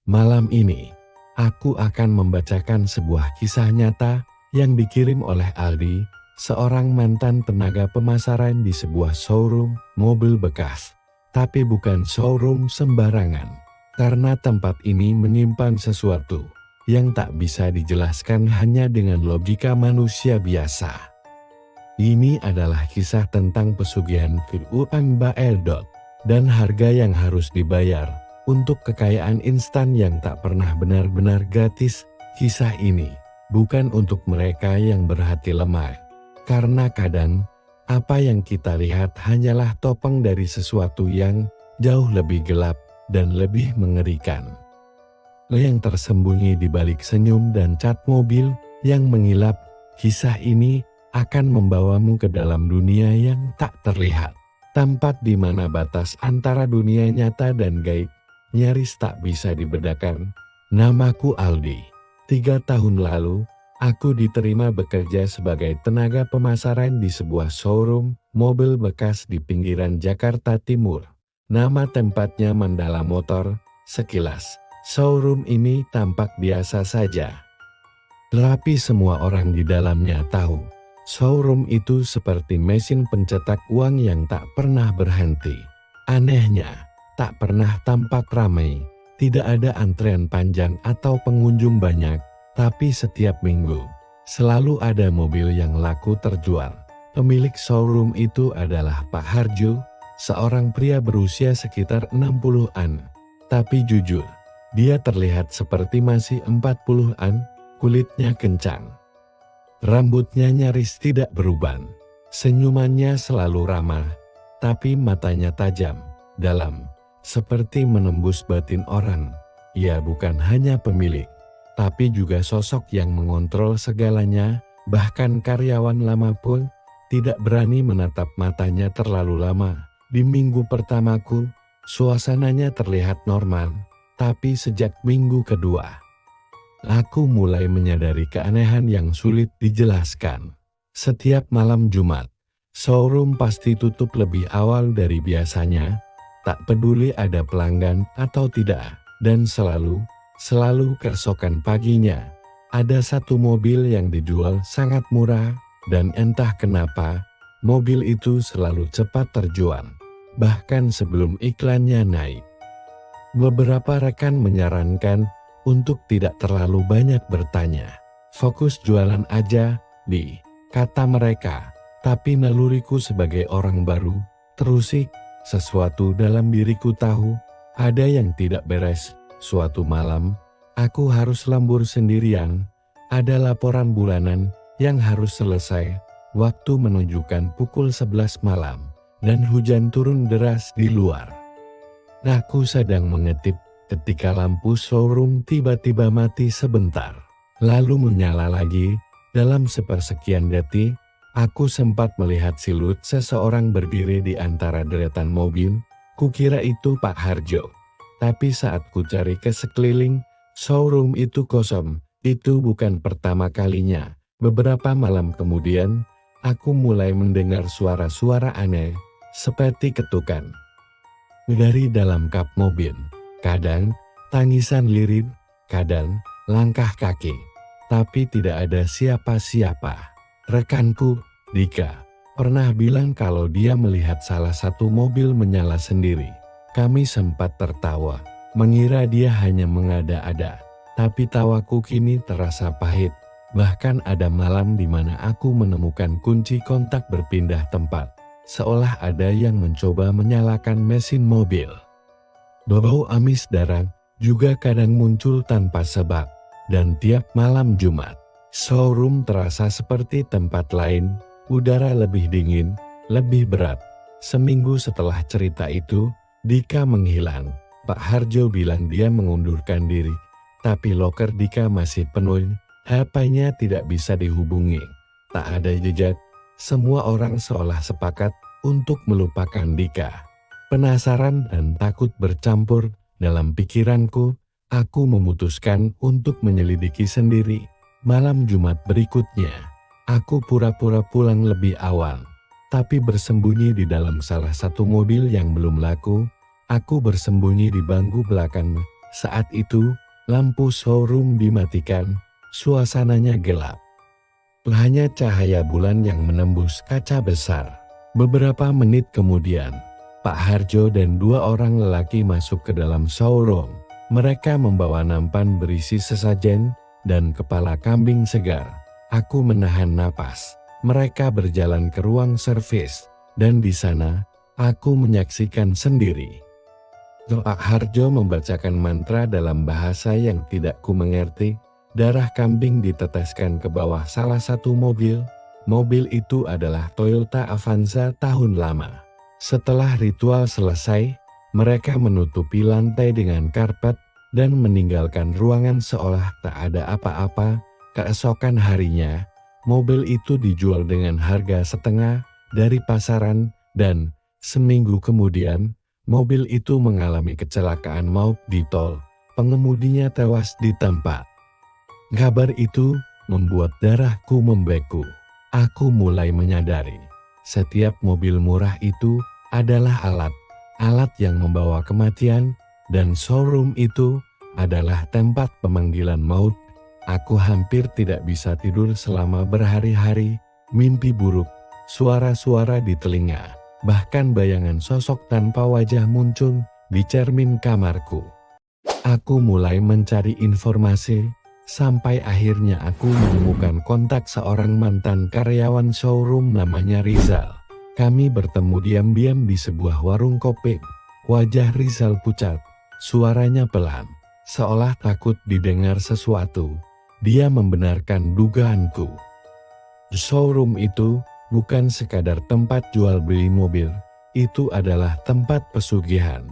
Malam ini, aku akan membacakan sebuah kisah nyata yang dikirim oleh Aldi, seorang mantan tenaga pemasaran di sebuah showroom mobil bekas. Tapi bukan showroom sembarangan, karena tempat ini menyimpan sesuatu yang tak bisa dijelaskan hanya dengan logika manusia biasa. Ini adalah kisah tentang pesugihan Fir'aun Ba'eldot dan harga yang harus dibayar untuk kekayaan instan yang tak pernah benar-benar gratis. Kisah ini bukan untuk mereka yang berhati lemah, karena kadang apa yang kita lihat hanyalah topeng dari sesuatu yang jauh lebih gelap dan lebih mengerikan. Yang tersembunyi di balik senyum dan cat mobil yang mengilap. Kisah ini akan membawamu ke dalam dunia yang tak terlihat, tempat di mana batas antara dunia nyata dan gaib nyaris tak bisa dibedakan. Namaku Aldi. 3 tahun lalu, aku diterima bekerja sebagai tenaga pemasaran di sebuah showroom mobil bekas di pinggiran Jakarta Timur. Nama tempatnya Mandala Motor. Sekilas, showroom ini tampak biasa saja. Tapi semua orang di dalamnya tahu, showroom itu seperti mesin pencetak uang yang tak pernah berhenti. Anehnya, tak pernah tampak ramai, tidak ada antrean panjang atau pengunjung banyak, tapi setiap minggu selalu ada mobil yang laku terjual. Pemilik showroom itu adalah Pak Harjo, seorang pria berusia sekitar 60-an. Tapi jujur, dia terlihat seperti masih 40-an, kulitnya kencang. Rambutnya nyaris tidak beruban, senyumannya selalu ramah, tapi matanya tajam, dalam, seperti menembus batin orang. Ia bukan hanya pemilik, tapi juga sosok yang mengontrol segalanya, bahkan karyawan lama pun tidak berani menatap matanya terlalu lama. Di minggu pertamaku, suasananya terlihat normal, tapi sejak minggu kedua, aku mulai menyadari keanehan yang sulit dijelaskan. Setiap malam Jumat, showroom pasti tutup lebih awal dari biasanya, tak peduli ada pelanggan atau tidak, dan selalu keesokan paginya, ada satu mobil yang dijual sangat murah, dan entah kenapa, mobil itu selalu cepat terjual, bahkan sebelum iklannya naik. Beberapa rekan menyarankan untuk tidak terlalu banyak bertanya. Fokus jualan aja, Di, kata mereka. Tapi naluriku sebagai orang baru terusik. Sesuatu dalam diriku tahu ada yang tidak beres. Suatu malam, aku harus lembur sendirian. Ada laporan bulanan yang harus selesai. Waktu menunjukkan pukul 11 malam dan hujan turun deras di luar. Aku sedang mengetip ketika lampu showroom tiba-tiba mati sebentar, lalu menyala lagi. Dalam sepersekian detik, aku sempat melihat siluet seseorang berdiri di antara deretan mobil. Kukira itu Pak Harjo. Tapi saat ku cari ke sekeliling, showroom itu kosong. Itu bukan pertama kalinya. Beberapa malam kemudian, aku mulai mendengar suara-suara aneh, seperti ketukan dari dalam kap mobil. Kadang tangisan lirih, kadang langkah kaki. Tapi tidak ada siapa-siapa. Rekanku, Dika, pernah bilang kalau dia melihat salah satu mobil menyala sendiri. Kami sempat tertawa, mengira dia hanya mengada-ada. Tapi tawaku kini terasa pahit. Bahkan ada malam di mana aku menemukan kunci kontak berpindah tempat. Seolah ada yang mencoba menyalakan mesin mobil. Bau amis darah juga kadang muncul tanpa sebab. Dan tiap malam Jumat, showroom terasa seperti tempat lain. Udara lebih dingin, lebih berat. Seminggu setelah cerita itu, Dika menghilang. Pak Harjo bilang dia mengundurkan diri. Tapi loker Dika masih penuh. HP-nya tidak bisa dihubungi. Tak ada jejak. Semua orang seolah sepakat untuk melupakan Dika. Penasaran dan takut bercampur dalam pikiranku. Aku memutuskan untuk menyelidiki sendiri. Malam Jumat berikutnya, aku pura-pura pulang lebih awal. Tapi bersembunyi di dalam salah satu mobil yang belum laku. Aku bersembunyi di bangku belakang Saat itu, lampu showroom dimatikan, suasananya gelap. Hanya cahaya bulan yang menembus kaca besar. Beberapa menit kemudian, Pak Harjo dan dua orang lelaki masuk ke dalam showroom. Mereka membawa nampan berisi sesajen dan kepala kambing segar. Aku menahan napas. Mereka berjalan ke ruang servis, dan di sana, aku menyaksikan sendiri. Pak Harjo membacakan mantra dalam bahasa yang tidak ku mengerti. Darah kambing diteteskan ke bawah salah satu mobil. Mobil itu adalah Toyota Avanza tahun lama. Setelah ritual selesai, mereka menutupi lantai dengan karpet dan meninggalkan ruangan seolah tak ada apa-apa. Keesokan harinya, mobil itu dijual dengan harga setengah dari pasaran dan seminggu kemudian, mobil itu mengalami kecelakaan maut di tol. Pengemudinya tewas di tempat. Kabar itu membuat darahku membeku. Aku mulai menyadari, setiap mobil murah itu adalah alat yang membawa kematian, dan showroom itu adalah tempat pemanggilan maut. Aku hampir tidak bisa tidur selama berhari-hari, mimpi buruk, suara-suara di telinga, bahkan bayangan sosok tanpa wajah muncul di cermin kamarku. Aku mulai mencari informasi, sampai akhirnya aku menemukan kontak seorang mantan karyawan showroom namanya Rizal. Kami bertemu diam-diam di sebuah warung kopi. Wajah Rizal pucat, suaranya pelan, seolah takut didengar sesuatu. Dia membenarkan dugaanku. Showroom itu bukan sekadar tempat jual beli mobil, itu adalah tempat pesugihan.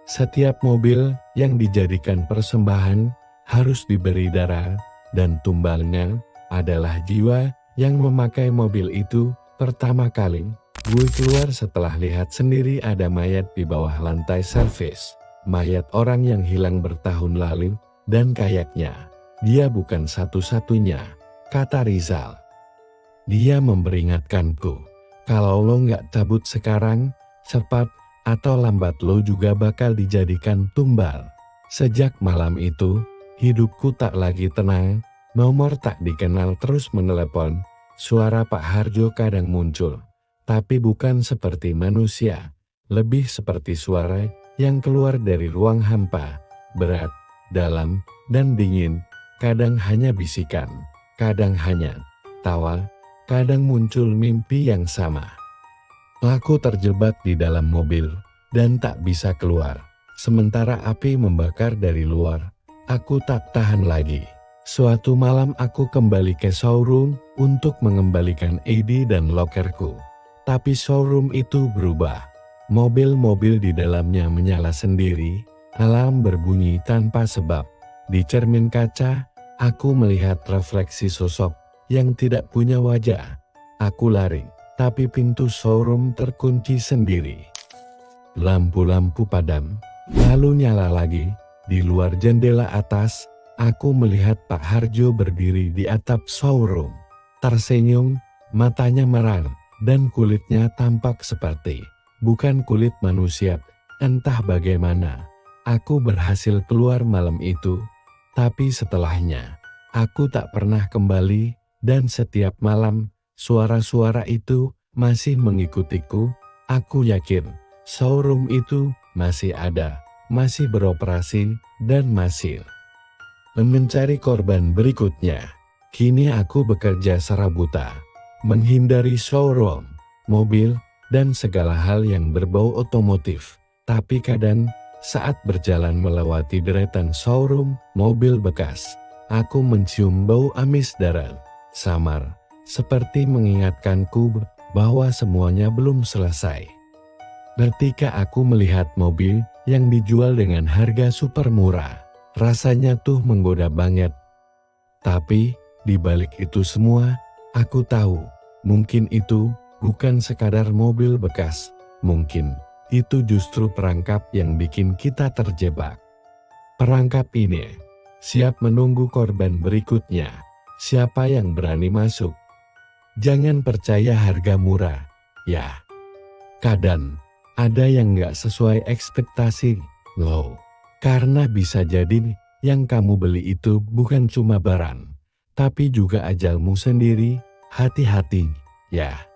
Setiap mobil yang dijadikan persembahan harus diberi darah, dan tumbalnya adalah jiwa yang memakai mobil itu. Pertama kali, gue keluar setelah lihat sendiri ada mayat di bawah lantai servis. Mayat orang yang hilang bertahun lalu, dan kayaknya dia bukan satu-satunya, kata Rizal. Dia memperingatkanku, kalau lo nggak cabut sekarang, cepat atau lambat lo juga bakal dijadikan tumbal. Sejak malam itu, hidupku tak lagi tenang. Nomor tak dikenal terus menelepon. Suara Pak Harjo kadang muncul, tapi bukan seperti manusia, lebih seperti suara yang keluar dari ruang hampa, berat, dalam, dan dingin. Kadang hanya bisikan, kadang hanya tawa, kadang muncul mimpi yang sama. Aku terjebak di dalam mobil dan tak bisa keluar. Sementara api membakar dari luar, aku tak tahan lagi. Suatu malam aku kembali ke showroom untuk mengembalikan ID dan lokerku. Tapi showroom itu berubah. Mobil-mobil di dalamnya menyala sendiri, alarm berbunyi tanpa sebab. Di cermin kaca, aku melihat refleksi sosok yang tidak punya wajah. Aku lari, tapi pintu showroom terkunci sendiri. Lampu-lampu padam, lalu nyala lagi. Di luar jendela atas, aku melihat Pak Harjo berdiri di atap showroom. Tersenyum, matanya merah, dan kulitnya tampak seperti bukan kulit manusia. Entah bagaimana, aku berhasil keluar malam itu, tapi setelahnya, aku tak pernah kembali, dan setiap malam, suara-suara itu masih mengikutiku. Aku yakin, showroom itu masih ada, masih beroperasi, dan masih mencari korban berikutnya. Kini aku bekerja serabuta, menghindari showroom, mobil, dan segala hal yang berbau otomotif. Tapi kadang, saat berjalan melewati deretan showroom mobil bekas, aku mencium bau amis darat, samar, seperti mengingatkanku bahwa semuanya belum selesai. Ketika aku melihat mobil yang dijual dengan harga super murah, rasanya tuh menggoda banget. Tapi, di balik itu semua, aku tahu, mungkin itu bukan sekadar mobil bekas. Mungkin, itu justru perangkap yang bikin kita terjebak. Perangkap ini, siap menunggu korban berikutnya. Siapa yang berani masuk? Jangan percaya harga murah, ya. Kadang, ada yang gak sesuai ekspektasi, loh. Karena bisa jadi yang kamu beli itu bukan cuma barang, tapi juga ajalmu sendiri. Hati-hati, ya.